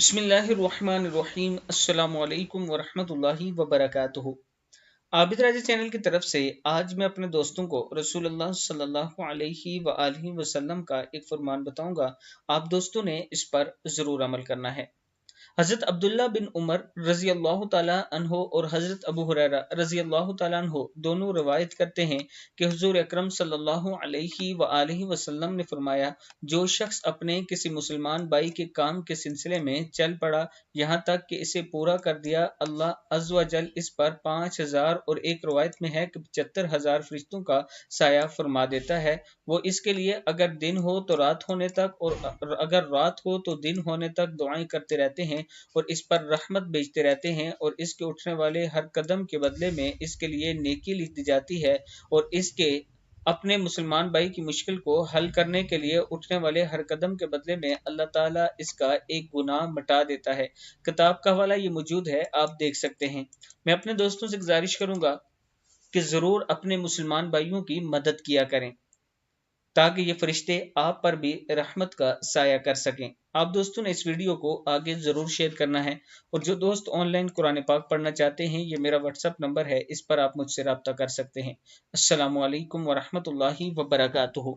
बिस्मिल्लाहिर्रहमानिर्रहीम अस्सलामु अलैकुम वरहमतुल्लाहि वबरकातुहू। आबिद राजा चैनल की तरफ से आज मैं अपने दोस्तों को रसूलुल्लाह सल्लल्लाहु अलैहि वआलिहि वसल्लम का एक फरमान बताऊंगा। आप दोस्तों ने इस पर जरूर अमल करना है। हजरत अब्दुल्ला बिन उमर रजी अल्लाह तआला अन्हो और हजरत अबू हुरैरा रजी अल्लाह तआला अन्हो दोनों रवायत करते हैं कि हुजूर अकरम सल्लल्लाहु अलैहि वआलिहि वसल्लम ने फरमाया, जो शख्स अपने किसी मुसलमान भाई के काम के सिलसिले में चल पड़ा यहाँ तक कि इसे पूरा कर दिया, अल्लाह अज़्ज़ व जल इस पर 5,000 और एक रवायत में है कि 75,000 फरिश्तों का साया फरमा देता है। वो इसके लिए अगर दिन हो तो रात होने तक और अगर रात हो तो दिन होने तक दुआएं करते रहते हैं और इस पर रहमत भेजते रहते हैं, और इसके उठने वाले हर कदम के बदले में इसके लिए नेकी लिख दी जाती है, और इसके अपने मुसलमान भाई की मुश्किल को हल करने के लिए उठने वाले हर कदम के बदले में अल्लाह ताला इसका एक गुनाह मिटा देता है। किताब का हवाला ये मौजूद है, आप देख सकते हैं। मैं अपने दोस्तों से गुजारिश करूंगा कि जरूर अपने मुसलमान भाइयों की मदद किया करें ताकि ये फरिश्ते आप पर भी रहमत का साया कर सकें। आप दोस्तों ने इस वीडियो को आगे ज़रूर शेयर करना है, और जो दोस्त ऑनलाइन कुरान पाक पढ़ना चाहते हैं, ये मेरा व्हाट्सएप नंबर है, इस पर आप मुझसे रब्ता कर सकते हैं। अस्सलामु अलैकुम वरहमतुल्लाहि वबरकातुहू।